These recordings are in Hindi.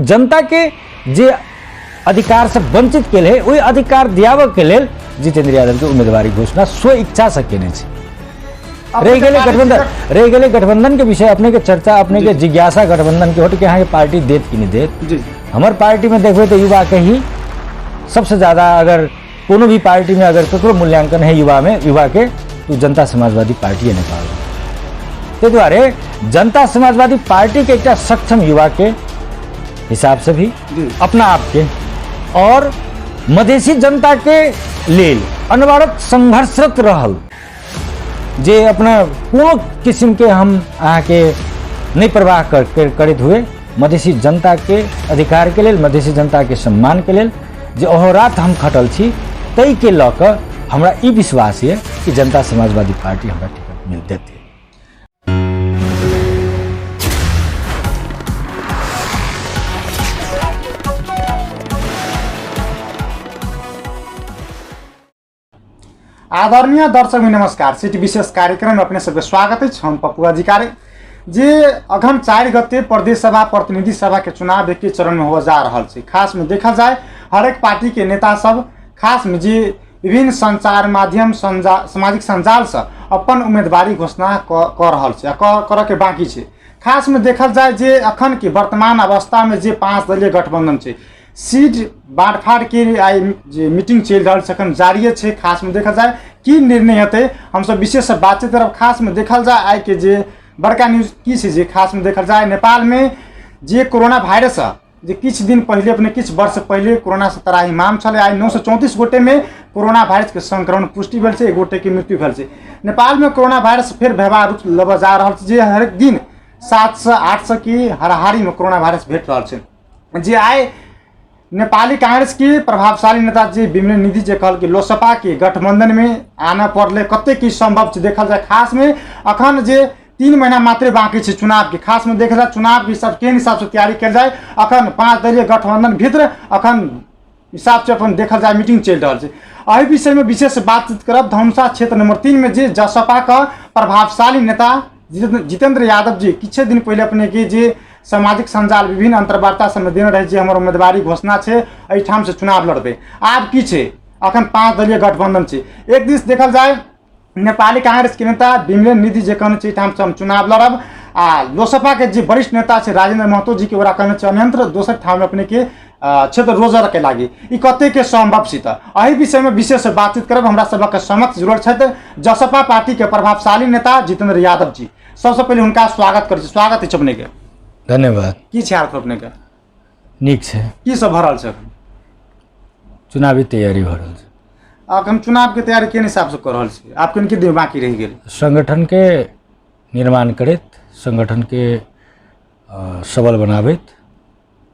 जनता के जे अधिकार से वंचित के लिए वही अधिकार दियाबे के लिए जितेंद्र यादव के उम्मीदवारी घोषणा स्व इच्छा से केने छे। रह गए गठबंधन के विषय अपने के चर्चा अपने के जिज्ञासा गठबंधन के होट के यहाँ पार्टी देत कि नहीं देत। हमार पार्टी में देखो तो युवा के ही सबसे ज़्यादा, अगर कोनो भी पार्टी में अगर ककरो मूल्यांकन है युवा के तो जनता समाजवादी पार्टी नेपाल ते द्वारे जनता समाजवादी पार्टी के एक सक्षम युवा के हिसाब से भी अपना आप के और मधेसी जनता के लेल अनवरत संघर्षरत रहल जे अपना कोनो किस्म के हम अहाँ के नहीं परवाह करते हुए मधेसी जनता के अधिकार के लेल, मधेसी जनता के सम्मान के लेल जे अहोरात हम खटल छी, तई के लऽ कऽ हमरा ई विश्वास है कि जनता समाजवादी पार्टी हमरा टिकट मिल देते। आदरणीय दर्शक में नमस्कार। सिटी विशेष कार्यक्रम में अपने सबके स्वागत है। हम पप्पू अधिकारी जे अगहन 4 गते प्रदेश सभा प्रतिनिधि सभा के चुनाव एक चरण में हो जा रहा है। खास में देखा जाए हरेक पार्टी के नेता सब खास में जे विभिन्न संचार माध्यम सामाजिक संजाल से अपन उम्मीदवारी घोषणा कर रहा है कर के बाकी है। खास में देखल जाए जे अखन के वर्तमान अवस्था में जे 5 दलीय गठबंधन है, सीट बाँटफाँट के आई जे मीटिंग चल रहा है जारी है। खास में देखा जाए की निर्णय हेतु हम सब विशेष बातचीत तरफ खास में देखल जाए आई के जे बड़का न्यूज की है जे खास में देखल जाए नेपाल में जे कोरोना वायरस जे किछ दिन पहले अपने किछ वर्ष पहले कोरोना से त्राहिमाम छले। आई 934 गोटे में कोरोना वायरस के संक्रमण पुष्टि भेल, 1 गोटे के मृत्यु भेल। नेपाल में कोरोना वायरस फिर व्यवहार रूप लेबऽ जा रहा है जे हर दिन 700-800 की हाराहारी में कोरोना वायरस भेट रहा है। जे आए नेपाली कांग्रेस के प्रभावशाली नेता जी विमल निधि जे कहल कि लोसपा के गठबंधन में आना पड़ले कते की संभव से देखल जाए। खास में अखन जे 3 महीना मात्र बाकी है चुनाव के। खास में देखा जाए चुनाव के हिसाब से तैयारी कल जाए। अखन 5 दलीय गठबंधन भीतर अखन हिसाब से अपन देखल जाए मीटिंग चल रहा है। अहि विषय में विशेष बातचीत करब धनुषा क्षेत्र नंबर 3 में जे जसपा का प्रभावशाली नेता जितेंद्र यादव जी किछ दिन पहले अपने के जे सामाजिक संजाल विभिन्न अंतर्वार्ता सब देने रहे जे हमर उम्मीदवारी घोषणा है एठाम से चुनाव लड़बे। आब की है अखन 5 दलीय गठबंधन है। एक दिस देखल जाए नेपाली कांग्रेस के नेता विमल निधि जे कहने एठाम से हम चुनाव लड़ब आ लोसपा के जे वरिष्ठ नेता है राजेंद्र महतो जी के ओरा कहने अन्यंत्र दोसर ठाम अपने के क्षेत्र रोजर के लागी ई कते के संभव छी। अहि विषय में विशेष बातचीत करब हमरा सबक समक्ष जुड़ल छथि जसपा पार्टी के प्रभावशाली नेता जितेंद्र यादव जी। सबसे पहले उनका स्वागत करै छी। स्वागत है अपने के। धन्यवाद। की छै हाल अपने के? नीक छै। की सब भरल छै? चुनावी तैयारी भरल छै। अखन चुनाव के तैयारी के हिसाब से कर रहल छी? आप किनके दिन बाकी रह गेल? संगठन के निर्माण करैत, संगठन के सबल बनाबैत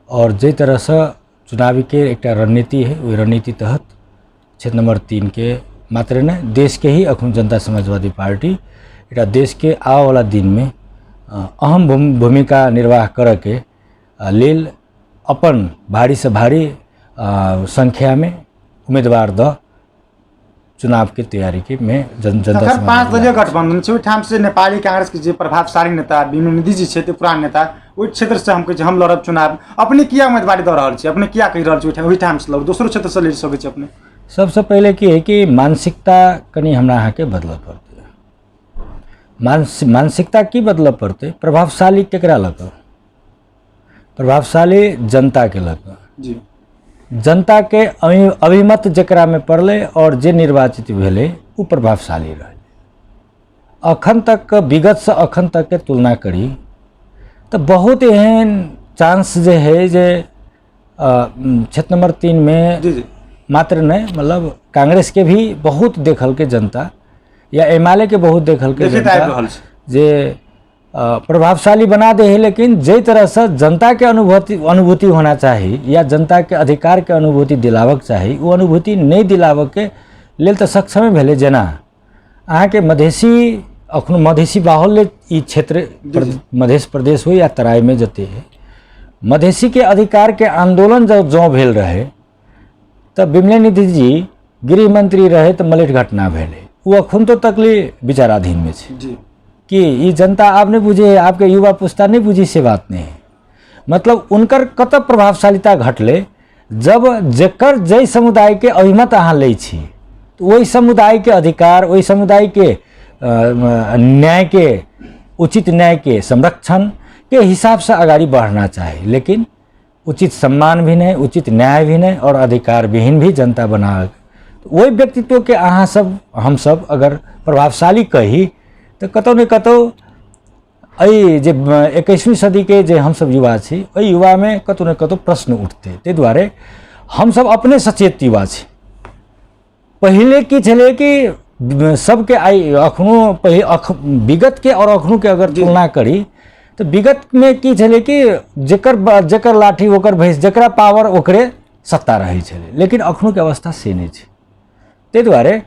और जे तरह से चुनावी के एक रणनीति है वही रणनीति तहत क्षेत्र नंबर 3 के मात्र नहीं देश के ही अखन जनता समाजवादी पार्टी एक देश के आने वाला दिन में अहम भूमिका निर्वाह करे के लेल अपन भारी से भारी संख्या में उम्मीदवार द चुनाव के तैयारी के में जनता 5 दलीय गठबंधन से ठाम से नेपाली कांग्रेस के जे प्रभावशाली नेता विमल निधि जी छे पुरान नेता ओहि क्षेत्र से हम लड़ब चुनाव। अपने किया उम्मीदवारी दे रहल छी? अपने किया कहि रहल छी ओहि ठाम से लड़ दोसरो क्षेत्र से लड़ सकै छी अपने? सबसे पहले की है कि मानसिकता कनी हमरा अहाँ के बदलऽ पड़ते। मानसिकता की बदलऽ पड़ते? प्रभावशाली केकरा लऽ कऽ? प्रभावशाली जनता के लऽ कऽ जी। जनता के अभिमत जकरा में पड़ले और जे निर्वाचित भेले वो प्रभावशाली रहे। अखन तक विगत से अखन तक के तुलना करी तो बहुत एहन चांस जे है जे क्षेत्र नंबर 3 में जी। मात्र नहीं मतलब कांग्रेस के भी बहुत देखल के जनता या एमएलए के बहुत देखल के जनता जे प्रभावशाली बना दे है। लेकिन जे तरह से जनता के अनुभूति होना चाहिए या जनता के अधिकार के अनुभूति दिलावक चाहिए वो अनुभूति नहीं दिलावक के लेल तो सक्षम भेले। जेना अहाँ के मधेसी अखनो मधेसी बाहुल्य ई क्षेत्र मध्य प्रदेश हो या तराई में जते है मधेसी के अधिकार के आंदोलन जब जो भेल रहे तब विमल निधि जी गृह मंत्री रहे तो मलेट घटना भेले वो अखन तो तकली विचाराधीन में छे कि ये जनता आप नहीं बुझे, आपके युवा पुस्ता नहीं बुझी से बात नहीं है। मतलब उनकर कत प्रभावशालिता घटले जब जेकर जय समुदाय के अभिमत अहाँ लै छी तो वही समुदाय के अधिकार, वही समुदाय के न्याय के, उचित न्याय के संरक्षण के हिसाब से आगाड़ी बढ़ना चाहिए, लेकिन उचित सम्मान भी नहीं, उचित न्याय भी नहीं और अधिकार विहीन भी जनता बना। तो वही व्यक्तित्व के अहाँ सब हम सब अगर प्रभावशाली कही तो कतौ न कतौ अई जे 21वीं सदी के जे हम सब युवा छी ओई युवा में कतौ न कतौ प्रश्न उठते। ते दुआरे हम सब अपने सचेत युवा छी। पहले की छले कि सबके आई अखनो विगत के और अखनो के अगर तुलना करी तो विगत में की छले कि जेकर लाठी ओकर भैंस, जेकरा पावर ओकरे सत्ता रही छले, लेकिन अखनो के अवस्था से नहीं छे। ते दुआरे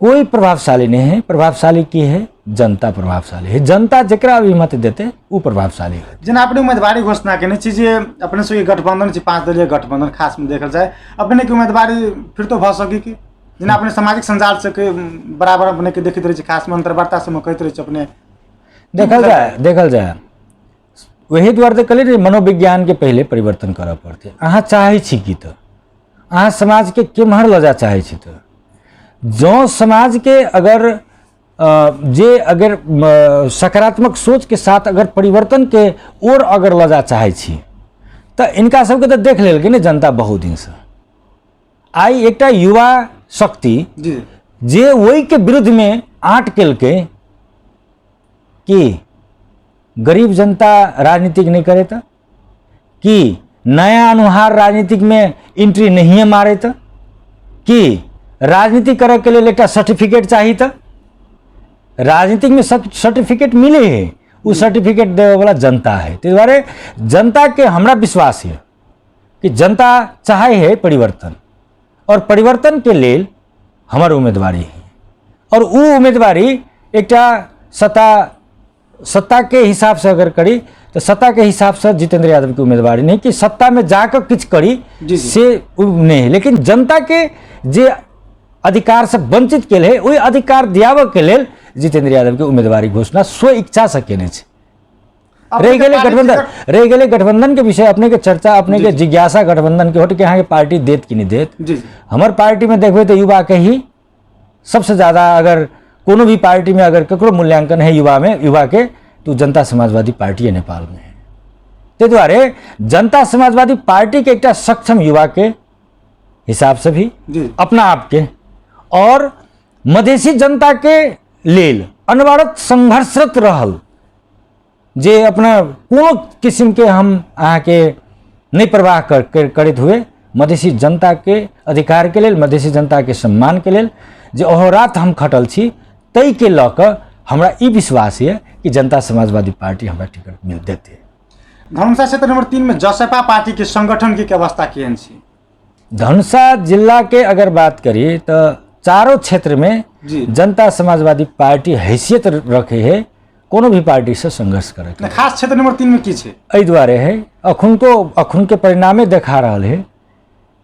कोई प्रभावशाली नहीं है, प्रभावशाली की है जनता प्रभावशाली है। जनता जेकरा अभिमत देते वो प्रभावशाली है। जेना अपने उम्मीदवारी घोषणा केने छी जे अपने से गठबंधन छी 5 दलीय गठबंधन खास में देखल जाए, अपने के उम्मीदवारी फिर तो भ सके कि जेना अपने सामाजिक संजाल से के बराबर अपने के देखित रहे छी, खास में अंतर्वार्ता से में कहते रहे छी अपने देखल जाए वही द्वारे कहले मनोविज्ञान के पहले परिवर्तन करऽ पड़ते। अहाँ चाहे छी कि तो अहाँ समाज के केम्हर ल जा चाहे छी तो जो समाज के अगर अगर सकारात्मक सोच के साथ अगर परिवर्तन के ओर अगर ल जा चाहे छी तो इनका सबके तो देख लेलकै ने जनता बहुत दिन से। आई एकटा युवा शक्ति जे वही के विरुद्ध में आँट केलकै कि गरीब जनता राजनीतिक नहीं करे तो, कि नया अनुहार राजनीतिक में एंट्री नहीं मारे तो, कि राजनीति करे के लिए एक सर्टिफिकेट चाहिए तो राजनीतिक में सर्टिफिकेट मिले है, वो सर्टिफिकेट देवे वाला जनता है। तो द्वारे जनता के हमरा विश्वास है कि जनता चाहे है परिवर्तन और परिवर्तन के लिए हमार उम्मीदवारी है और वो उम्मीदवारी एक सत्ता के हिसाब से अगर करी तो सत्ता के हिसाब से जितेंद्र यादव की उम्मीदवारी नहीं कि सत्ता में जाकर कुछ करी से नहीं, लेकिन जनता के जे अधिकार से वंचित के लिए वही अधिकार दियावे के लिए जितेंद्र यादव के उम्मीदवारी घोषणा स्व इच्छा से केने छे। रह गए गठबंधन के विषय अपने के चर्चा, अपने के जिज्ञासा गठबंधन के होट के यहाँ के पार्टी देत कि नहीं देत। हमार पार्टी में देखबे तो युवा के ही सबसे ज्यादा अगर कोनो भी पार्टी में अगर ककरो मूल्यांकन है युवा के तो जनता समाजवादी पार्टी है नेपाल में है। ते द्वारे जनता समाजवादी पार्टी के एक सक्षम युवा के हिसाब से भी अपना आप के और मधेसी जनता के लेल अनवरत संघर्षरत रहल जे अपना कोनो किस्म के हम अहाँ के नहीं परवाह करते हुए मधेसी जनता के अधिकार के लेल, मधेसी जनता के सम्मान के लेल जे अहोरात हम खटल छी तई के लऽ कऽ हमरा ई विश्वास है कि जनता समाजवादी पार्टी हमरा टिकट मिल देते। धनुषा क्षेत्र नंबर 3 में जसपा पार्टी के संगठन की अवस्था केहन छी? धनुषा जिला के अगर बात करिए तो चारों क्षेत्र में जनता समाजवादी पार्टी हैसियत रखे है कोनो भी पार्टी से संघर्ष करे। खास क्षेत्र नंबर 3 में की छे? एहि दुआरे है अखुन के परिणामे देखा रहा है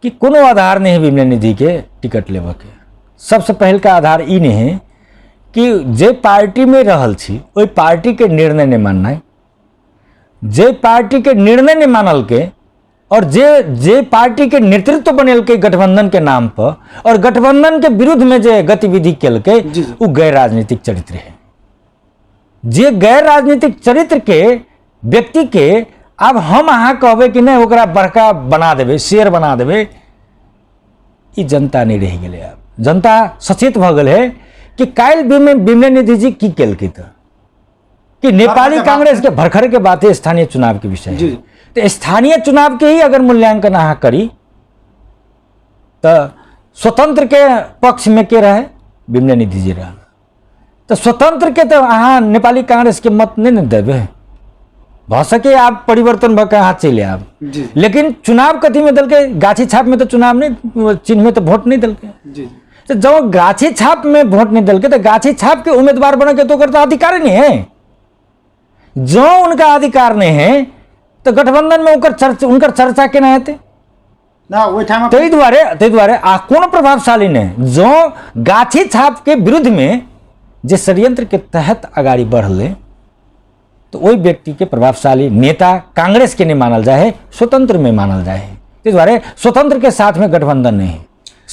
कि कोनो आधार नहीं है विमला निधि के टिकट लेवे के। सबसे पहल का आधार ई नहीं है कि जे पार्टी में रहल छी ओई पार्टी के निर्णय नहीं मानना, जे पार्टी के निर्णय नहीं मानल के और जे पार्टी के नेतृत्व बनेल के गठबंधन के नाम पर और गठबंधन के विरुद्ध में जे गतिविधि केल के वो गैर राजनीतिक चरित्र है। जे गैर राजनीतिक चरित्र के व्यक्ति के अब हम अहाँ कहबे कि नहीं ओकरा बड़का बना देवे, शेर बना देवे, ई जनता नहीं रह गए। अब जनता सचेत भ गए है कि काल विमला निधि जी की केल के कि नेपाली कांग्रेस के भरखर के बात है स्थानीय चुनाव के विषय है। तो स्थानीय चुनाव के ही अगर मूल्यांकन अहाँ करी तो स्वतंत्र के पक्ष में के रहे विमला निधि जी रहा, तो स्वतंत्र के तो अहाँ नेपाली कांग्रेस के मत नहीं देवे। भ सके आप परिवर्तन भके अहाँ चले आब, लेकिन चुनाव कथी में दल के गाछी छाप में तो चुनाव नहीं, चिन्ह में तो वोट नहीं दल के। तो जब गाछी छाप में वोट नहीं दल के तो गाछी छाप के उम्मीदवार बने के तो करता अधिकार नहीं है। जो उनका अधिकार नहीं है तो गठबंधन में उनकर चर्चा केना हेतै ना? तै दुआरे आ कोनो प्रभावशाली नहीं जो गाछी छाप के विरुद्ध में जे षड्यंत्र के तहत अगाड़ी बढ़ले तो वही व्यक्ति के प्रभावशाली नेता कांग्रेस के नहीं मानल जाए, स्वतंत्र में मानल जाए। इस बारे स्वतंत्र के साथ में गठबंधन नहीं है,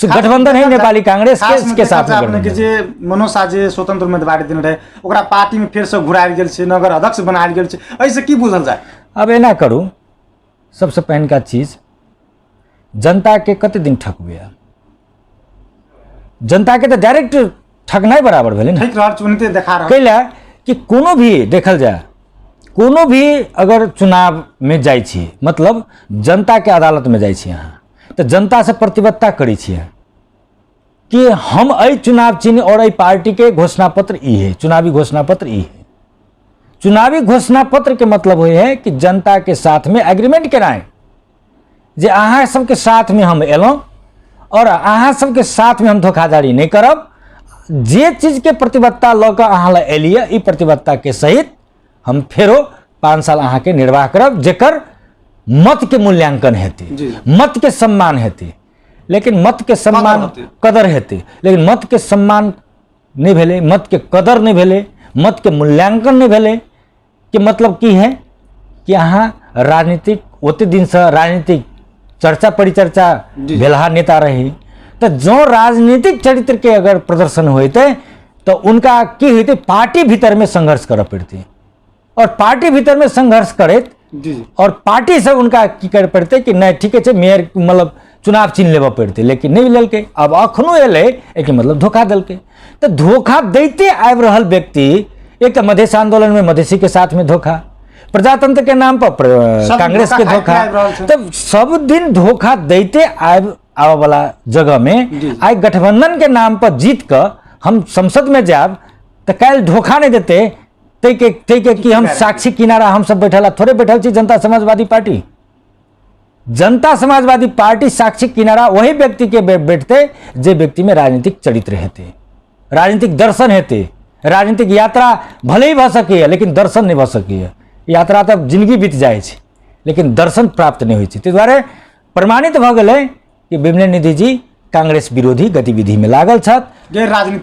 गठबंधन है नेपाली कांग्रेस के साथ में आपने जे मनोज शाह जे स्वतंत्र उम्मीदवारी देने रहे ओकरा पार्टी में फिर से घुरायल गेल छै, नगर अध्यक्ष बनायल गेल छै, ऐसे की बुझल जाए? अब एना करू, सबसे पहले का चीज जनता के कते दिन ठकबे, जनता के तो डायरेक्ट ठकनाई बराबर भेलै ना। ठीक रहल चुनते देखा रहल कैला कि कोनो भी देखल जाए, कोनो भी अगर चुनाव में जाइ छी, मतलब जनता के अदालत में जाइ छी अहाँ, तो जनता से प्रतिबद्धता करी छिए कि हम अई चुनाव चिन्ह और अई पार्टी के घोषणा पत्र ई है, चुनावी घोषणा पत्र ई है। चुनावी घोषणा पत्र के मतलब हो है कि जनता के साथ में एग्रीमेंट कराएं जे अहाँ सबके साथ में हम एलौं और अहाँ सबके साथ में हम धोखाधड़ी नहीं करब, जे चीज के प्रतिबद्धता लऽ कऽ अहाँ लए एलिए ई प्रतिबद्धता के सहित हम फेरो 5 साल अहाँ के निर्वाह करब, जेकर मत के मूल्यांकन हेतै, मत के सम्मान हेतै। लेकिन मत के सम्मान कदर हेतै, लेकिन मत के सम्मान नहीं भेलै, मत के कदर नहीं भेलै, मत के मूल्यांकन नहीं भेलै कि मतलब की है कि अहाँ राजनीतिक ओते दिन से राजनीतिक चर्चा परिचर्चा भेलहा नेता रही, तो जो राजनीतिक चरित्र के अगर प्रदर्शन होते तो उनका की होते, पार्टी भीतर में संघर्ष करऽ पड़ते, और पार्टी भीतर में संघर्ष करैत और पार्टी से उनका की कर पड़ते कि नहीं ठीक है मेयर मतलब चुनाव चिन्ह लेबऽ पड़ते, लेकिन नहीं लेलकै। अब अखनो एलै कि मतलब धोखा देलकै, तो धोखा दैते आबि रहल व्यक्ति, एक तो मधेश आंदोलन में मधेसी के साथ में धोखा, प्रजातंत्र के नाम पर कांग्रेस के धोखा, तब सब दिन धोखा दैते आबे वाला जगह में आई गठबंधन के नाम पर जीत कर हम संसद में जाब तो कल धोखा नहीं देते तै के कि हम साक्षी किनारा हम सब बैठल थोड़े बैठल छी। जनता समाजवादी पार्टी, जनता समाजवादी पार्टी साक्षी किनारा वही व्यक्ति के बैठते जे व्यक्ति में राजनीतिक चरित्र हेते, राजनीतिक दर्शन हेते, राजनीतिक यात्रा भले ही भ सकैए लेकिन दर्शन नहीं भ सकैए। यात्रा तो जिंदगी बीत जाए छै लेकिन दर्शन प्राप्त नहीं होइ छै। ताहि दुआरे प्रमाणित भ गेलै कि विमलेन्द्र निधि जी कांग्रेस विरोधी गतिविधि में लागल छथि,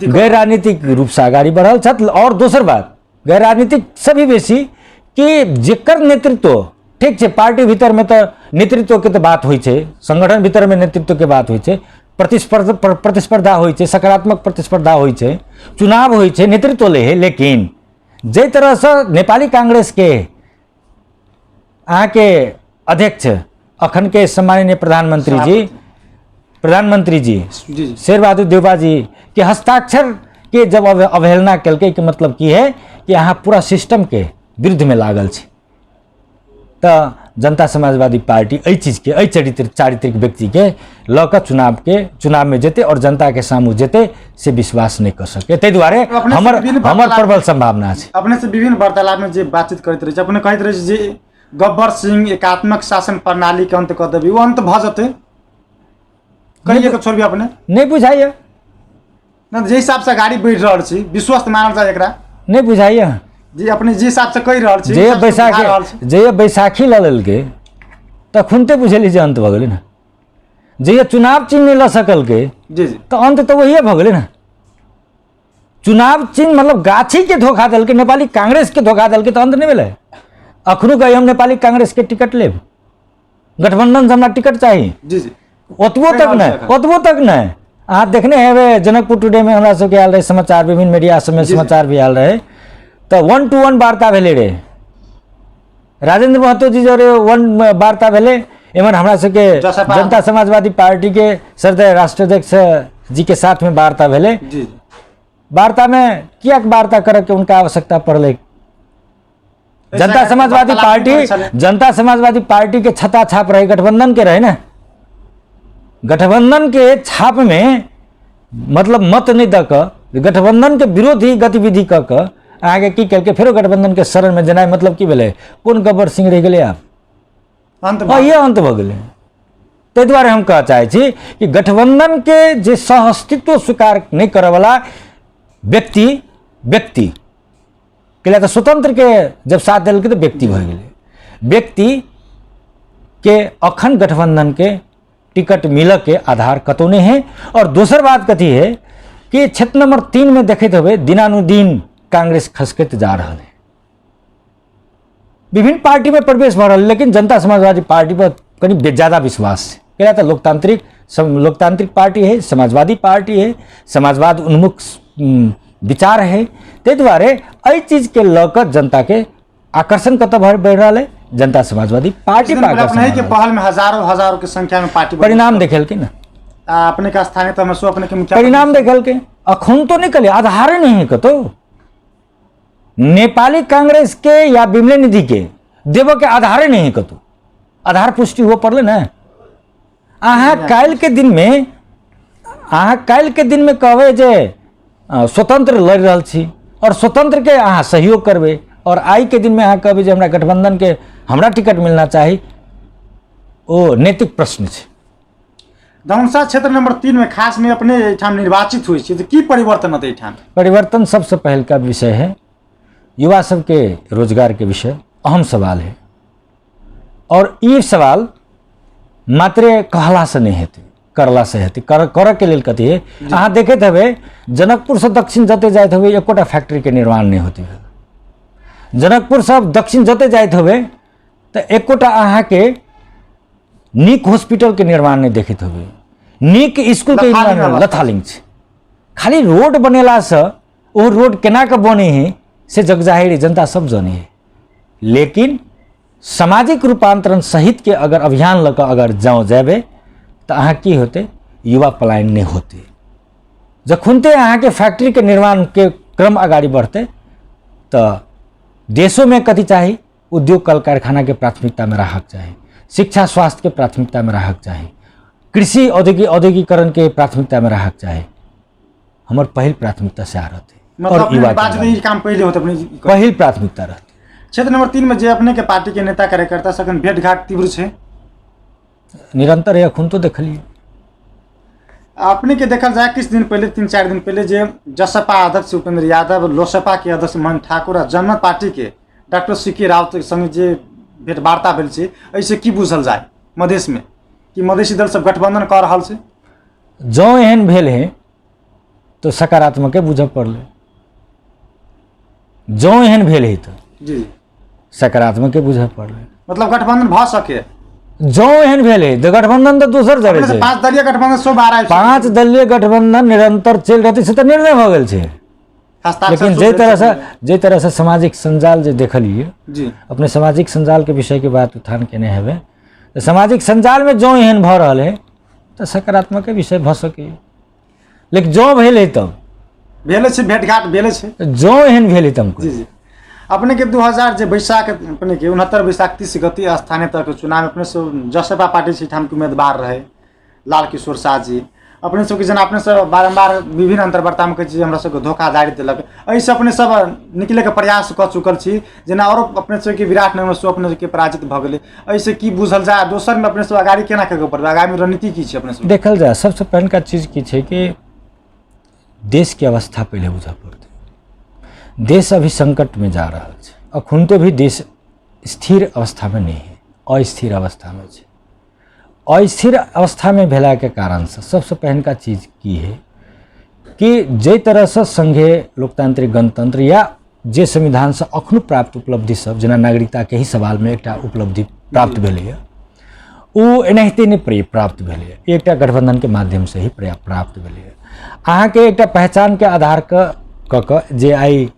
गैर राजनीतिक रूप से आगाड़ी बढ़ल छथि। और दोसर बात गैर राजनीतिक सभी बेसी कि जेकर नेतृत्व ठीक है, पार्टी भीतर में तो नेतृत्व के तो बात हुई है, संगठन भीतर में नेतृत्व के बात हुई है, प्रतिस्पर्धा हुई है, सकारात्मक प्रतिस्पर्धा हुई है, चुनाव हुई है, नेतृत्व ले है। लेकिन जे तरह से नेपाली कांग्रेस के अहाँ के अध्यक्ष अखन के सम्माननीय प्रधानमंत्री जी शेरबहादुर देउबा जी के हस्ताक्षर के जब अवहेलना कलकै कि मतलब की है कि अहाँ पूरा सिस्टम के विरुद्ध में लागल छै, तो जनता समाजवादी पार्टी एहि चीज के एहि चारित्रिक व्यक्ति के लऽ चुनाव में जेते और जनता के सामू जेते से विश्वास नहीं कर सके। ताहि दुआरे हमर प्रबल संभावना छै। अपने से विभिन्न वार्तालाप में जे बातचीत करैत रहे, अपने कहैत रहे जे गब्बर सिंह एकात्मक शासन प्रणाली के अंत कर देबी, वो अंत भ जते कहिए के छोड़बी अपने नहीं बुझाइए ना, जे हिसाब से गाड़ी बढ़ रहल छी विश्वस्त मानल जाए एकरा नहीं बुझाइए जी। अपने जे हिसाब से कहि रहल छी जे बैसाखी लऽ लेलकै तखुनते बुझेली जे अंत भऽ गेलै ना, जे चुनाव चिन्ह नहीं लऽ सकलकै जी तो अंत तो वही भऽ गेलै ना। चुनाव चिन्ह मतलब गाछी के धोखा देलकै, नेपाली कांग्रेस के धोखा देलकै तो अंत नहीं भेलै। अखनो कही हम नेपाली कांग्रेस के टिकट लेब, गठबंधन से हमरा टिकट चाहिए जी ओतबो तक नहीं। अहाँ देखने हेबै जनकपुर टुडे में हमरा सबके आयल रहे समाचार, विभिन्न मीडिया सब में समाचार भी आयल रहे, तो 1-to-1 वार्ता भेले रे, राजेंद्र महतो जी जो 1 वार्ता भेले, एमन हमरा सबके जनता समाजवादी पार्टी के सदस्य राष्ट्राध्यक्ष जी के साथ में वार्ता भेले। वार्ता में किया वार्ता करे के उनका आवश्यकता पड़ले? जनता समाजवादी पार्टी के छता छाप रहे, गठबंधन के रहे ना, गठबंधन के छाप में मतलब मत नहीं दऽ कऽ गठबंधन के विरोधी गतिविधि कऽ कऽ आगे की करके फिर गठबंधन के शरण में जेनाइ मतलब की भेलै? कोन गब्बर सिंह रह गेलै आब ये अंत भऽ गेलै। ताहि दुआरे हम कह चाहे छी कि गठबंधन के जे सह अस्तित्व स्वीकार नहीं करे वाला व्यक्ति के लिए तो स्वतंत्र के जब साथ दिलकै तो व्यक्ति भऽ गेलै। व्यक्ति के अखन गठबंधन के टिकट मिल के आधार कतौ नहीं है। और दूसर बात कथी है कि क्षेत्र नंबर 3 में देखते हुए दिनानुदिन कांग्रेस खसकैत जा रहा है। विभिन्न पार्टी में प्रवेश भऽ रहल, लेकिन जनता समाजवादी पार्टी पर कनि ज़्यादा विश्वास है। कैला तो लोकतांत्रिक पार्टी है, समाजवादी पार्टी है, समाजवाद उन्मुख विचार है। ते द्वारे एहि चीज के लऽ जनता के आकर्षण कतऽ बढ़ि रहल है, जनता समाजवादी पार्टी पर अपने के पहल में हजारों के संख्या में पार्टी परिणाम देखेलकै ना। अपने का स्थानीय तह में सो अपने के मुखिया परिणाम देखेलकै, अखन तो निकले आधार नहीं है कतो। नेपाली कांग्रेस के या विमले निधि के देव के आधार नहीं है कतो, आधार पुष्टि हो पड़ले ना। अहाँ काल्हि के दिन में कहबै जे स्वतंत्र लड़ रहल छी और स्वतंत्र के अहाँ सहयोग करबै, और आई के दिन में अहाँ कहबै जे हमरा गठबंधन के हमरा टिकट मिलना चाही, ओ नैतिक प्रश्न है। धनुषा क्षेत्र नंबर 3 में खास में अपने एठाम निर्वाचित हुई तो की परिवर्तन होते एठाम? परिवर्तन सबसे पहल का विषय है युवा सब के रोजगार के विषय अहम सवाल है, और ये सवाल मात्र कहला से नहीं हेतै, करला से हेतै। कर के लेल कथी है, अहाँ देखैत हेबै जनकपुर से दक्षिण जते जाइत हेबै एकोटा फैक्ट्री के निर्माण नहीं होते। जनकपुर से दक्षिण जते जाइत हेबै तो एकोटा अहाँ के नीक हॉस्पिटल के निर्माण नहीं देखैत हेबै, नीक स्कूल के निर्माण लथालिंग छै। खाली रोड बनेला से ओ रोड केना के बने है से जगजाहिर जनता सब जाने है, लेकिन सामाजिक रूपांतरण सहित के अगर अभियान लऽ अगर जेबे तो अहाँ की होते, युवा पलायन नहीं होते। जखुनते अहाँ के फैक्ट्री के निर्माण के क्रम आगाड़ी बढ़ते तो देशों में कथी चाहिए, उद्योग कल कारखाना के प्राथमिकता में रहक चाहिए, शिक्षा स्वास्थ्य के प्राथमिकता में रहक चाहिए, कृषि औद्योगिकरण के प्राथमिकता में रहक चाहिए। हमार पहल प्राथमिकता से आ रहते मतलब और युवा काम पहले होते, अपनी पहल प्राथमिकता रहते। क्षेत्र नंबर 3 में जे अपने के पार्टी के नेता कार्यकर्ता सखन भेंट घाट तीव्र है, निरंतर है। अखुन तो देखलिए अपने के देखल जाए किस दिन पहले 3-4 दिन पहले जे जसपा अध्यक्ष उपेंद्र यादव, लोसपा के अध्यक्ष महंत ठाकुर और जनमत पार्टी के डॉक्टर सीके राउत संग जे भेंटवार्ता भेल छै, ऐसे की बुझल जाए मधेश में कि मधेसी दल सब गठबंधन कर रहा है? जो एहन भेल है तो सकारात्मक बुझ पड़ले, जो एहन भेल है तो जी सकारात्मक बुझ पड़ले। मतलब गठबंधन भ सके, जो एहन भेल है तो गठबंधन तो दूसर जगह छै। 5 दलीय गठबंधन 5 दलीय गठबंधन निरंतर चल रहते से तो निर्णय हो गेल छै। लेकिन जे तरह से सामाजिक संजाल जे देखलिए जी, अपने सामाजिक संजाल के विषय के बात उत्थान केने हेबे, तो सामाजिक संजाल में जो एहन भ रहल है तो सकारात्मक विषय भ सके, लेकिन जो भेल है तब भेल छै भेंट घाट भेल छै, जो एहन भेल है तुमको जी। अपने के 2000 जे बैसाख अपने के 69 बैसाख 30 गति स्थानीय तह के चुनाव में अपने से जसपा पार्टी से ठाम के उम्मीदवार रहे लाल किशोर शाह जी। अपने सबके जना अपने से बारंबार विभिन्न अंतर्वार्ता में कहे हमरा सबके धोखाधड़ी दिलक, ऐसे अपने सब निकले के प्रयास कर चुकल छी, जना और अपने सबके विराटनगर से अपने के पराजित भ गेले। ऐसे की बुझल जाए दोसर में अपने सब आगाड़ी केना के पड़बे, आगामी रणनीति की छै अपने सब देखल जाए? सबसे पहले का चीज की छै कि देश की अवस्था पहले बुझा पड़ते। देश अभी संकट में जा रहा है, अखुन तो भी देश स्थिर अवस्था में नहीं है, अस्थिर अवस्था में है। अस्थिर अवस्था में भेला के कारण से सबसे पहले का चीज की है कि जे तरह से संघीय लोकतांत्रिक गणतंत्र या जे संविधान से अखनो प्राप्त उपलब्धि सब जना नागरिकता के ही सवाल में एक उपलब्धि प्राप्त भेलै, वो एनाहिते नहीं प्राप्त भेलै, एक गठबंधन के माध्यम से ही प्राप्त भेलै। अहाँ के एक पहचान के आधार क जे आई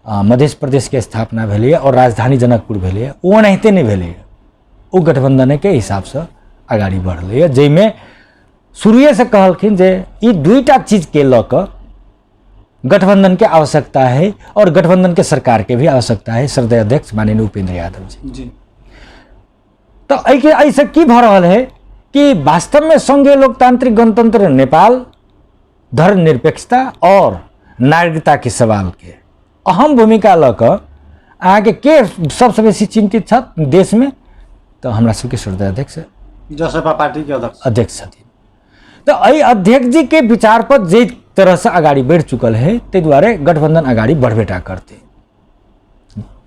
मध्य प्रदेश के स्थापना भेलै और राजधानी जनकपुर भेलै, वो एनाहिते नहीं भेलै, वो गठबंधन के हिसाब से आगाड़ी बढ़लै, जैमें शुरुए से कहलखिन जे ई दुईटा चीज के लऽ गठबंधन के आवश्यकता है और गठबंधन के सरकार के भी आवश्यकता है, श्रद्धेय अध्यक्ष माननीय उपेंद्र यादव जी। तो ऐसे की भ रहल है कि वास्तव में संघीय लोकतांत्रिक गणतंत्र नेपाल धर्मनिरपेक्षता और नागरिकता के सवाल के अहम भूमिका लऽ आगे के सबसे बेसी चिंतित छ देश में, तो हमरा सबके श्रद्धेय अध्यक्ष जसपा पार्टी के अध्यक्ष छथिन। तो अई अध्यक्ष जी के विचार पर जे तरह से आगाड़ी बढ़ चुकल है, ते द्वारे गठबंधन आगाड़ी बढ़बेटा करते।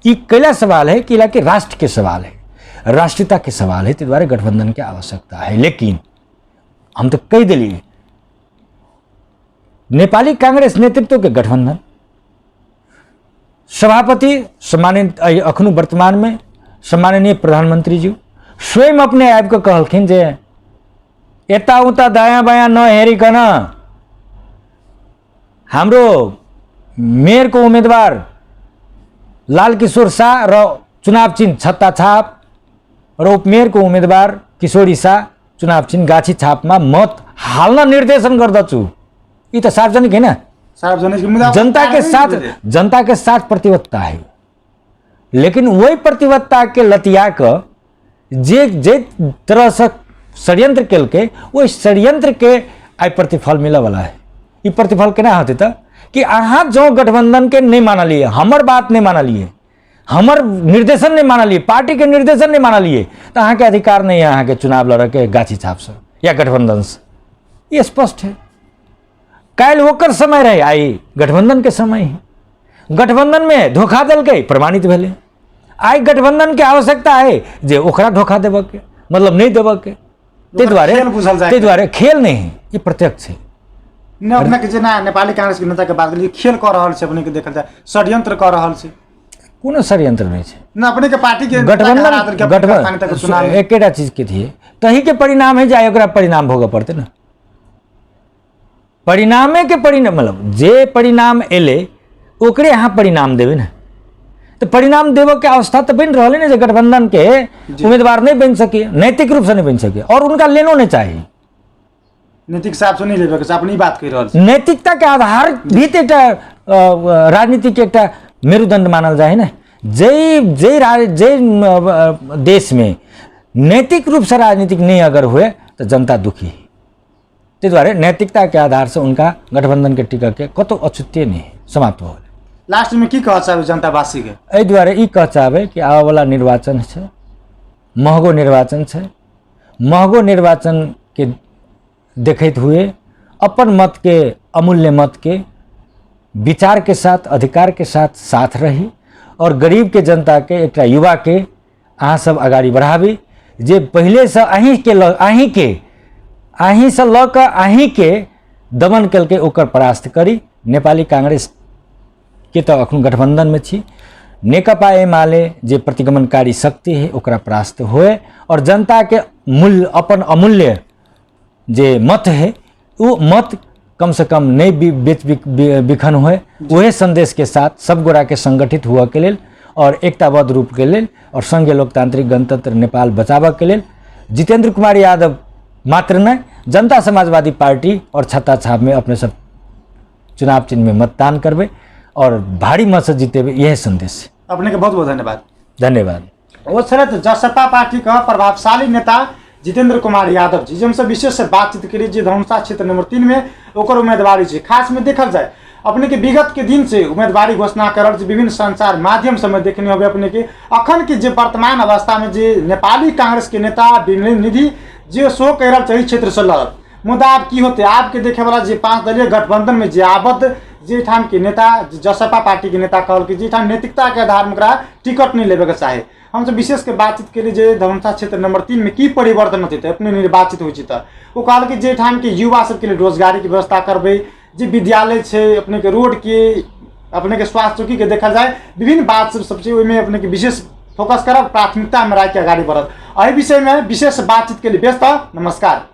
ई कैला सवाल है कि राष्ट्र के सवाल है, राष्ट्रीयता के सवाल है, ते द्वारे गठबंधन की आवश्यकता है। लेकिन हम तो कह दिलिए नेपाली कांग्रेस नेतृत्व के गठबंधन सभापति सम्मानित अखनु वर्तमान में सम्माननीय प्रधानमंत्री जी स्वयं अपने आप को कहलखिन जे एता उता दायाँ बायाँ नहेरिकन हाम्रो मेयरको उम्मेदवार लालकिशोर शाह र चुनाव चिन्ह छत्ता छाप र उपमेयरको उम्मेदवार किशोरी शाह चुनाव चिन्ह गाछी छापमा मत हाल्न निर्देशन गर्दछु। ये तो सार्वजनिक है ना, सार्वजनिक मुद्दा जनता के साथ प्रतिबद्धता है। लेकिन वही प्रतिबद्धता के लतिया के जे तरह से षड्यंत्र केल के वही षड्यंत्र के आई प्रतिफल मिले वाला है। ये प्रतिफल केना होते था कि अहाँ जो गठबंधन के नहीं मानलिए, हमर बात नहीं मानलिए, हमर निर्देशन नहीं मानलिए, पार्टी के निर्देशन नहीं मानलिए, तो अहाँ के अधिकार नहीं है अहाँ के चुनाव लड़ के गाछी छाप से या गठबंधन से। ये स्पष्ट है। काल ओकर समय रहे, आई गठबंधन के समय ही गठबंधन में धोखा दल के प्रमाणित भेले। आई गठबंधन के आवश्यकता है जे ओकरा धोखा देव के मतलब नहीं देव के, ते द्वारे खेल नहीं है, ये प्रत्यक्ष है। अपने के जेना नेपाली कांग्रेस के नेता के बात करिए, खेल कर रहल छै, अपने के देखल जाए षड्यंत्र कर रहल छै। कोनो षड्यंत्र नहीं है ना, अपने के पार्टी के गठबंधन एकेटा चीज के थिए, तही के परिणाम है जाए ओकरा परिणाम भोगे पड़ते ना। परिणामे के परिणाम मतलब जे परिणाम एले ओकरे यहाँ परिणाम देवे ना। तो परिणाम देव के अवस्था तो बन रहा है ना, जो गठबंधन के उम्मीदवार नहीं बन सके, नैतिक रूप से नहीं बन सके और उनका लेनो नहीं चाहिए। नैतिक हिसाब से नहीं लेबे, अपनी बात कह रहा है। नैतिकता के आधार भी तो एक राजनीति के एक मेरुदंड मानल जाए ना। जय देश में नैतिक रूप से राजनीतिक नहीं अगर हुए तो जनता दुखी है। ते द्वारे नैतिकता के आधार से उनका गठबंधन के टिकट के कतो औचित्य नहीं समाप्त हो। लास्ट में की कह चाहे जनतावासी के एहि द्वारे ई कह चाहे कि आवे वाला निर्वाचन है, महगो निर्वाचन है। महगो निर्वाचन के देखते हुए अपन मत के, अमूल्य मत के विचार के साथ, अधिकार के साथ रही और गरीब के जनता के, एक युवा के अहाँ सब अगाडि बढ़ाबी जे पहले से अहीं से ल के अहीं के दमन कल के ओकर परास्त करी। नेपाली कांग्रेस के तो अखन गठबंधन में छी, नेकपा एमाले जे प्रतिगमनकारी शक्ति है ओकरा परास्त होए और जनता के मूल्य, अपन अमूल्य जे मत है वो मत कम से कम नहीं बेच बिखन हुए। वही संदेश के साथ सब गोरा के संगठित हुआ के लेल और एकताबद्ध रूप के लेल और संघीय लोकतांत्रिक गणतंत्र नेपाल बचाव के लेल जितेंद्र कुमार यादव मात्र नहीं, जनता समाजवादी पार्टी और छत्ता छाप में अपने सब चुनाव चिन्ह में मतदान करबे और भारी मत से जीतेबे, यह संदेश है। अपने के बहुत बहुत धन्यवाद। धन्यवाद। वो छलथ जसपा पार्टी का प्रभावशाली नेता जितेंद्र कुमार यादव जी, हमसे विशेष से बातचीत करी जी धनुषा क्षेत्र नंबर 3 में ओकर उम्मीदवारी जी। खास में देखल जाए अपने के विगत के दिन से उम्मीदवारी घोषणा करल विभिन्न संचार माध्यम से में देखने होबे अपने के अखन के जे वर्तमान अवस्था में जे नेपाली कांग्रेस के नेता निधि जे शो कह रहा चाहिए क्षेत्र से लड़त मुद्दा आप की होते आपके देखे वाला जे 5 दलीय गठबंधन में जे आबद्ध जे ठाम के नेता जसपा पार्टी के नेता कहल कि जे ठाम नैतिकता के आधार में टिकट नहीं लेवे के चाहे। हमसे विशेष के बातचीत के लिए जे धनुषा क्षेत्र नंबर 3 में की परिवर्तन होते अपने निर्वाचित हुई तो वो कहल कि जे ठाम के युवा सबके लिए रोजगारी की व्यवस्था करबे, जे विद्यालय है अपने के रोड के, अपने के स्वास्थ्य चौकी के देखा जाए विभिन्न बात सबसे में अपने के विशेष फोकस करब, प्राथमिकता में रख के आगे बढ़त। एहि विषय में विशेष बातचीत के लिए व्यस्त। नमस्कार।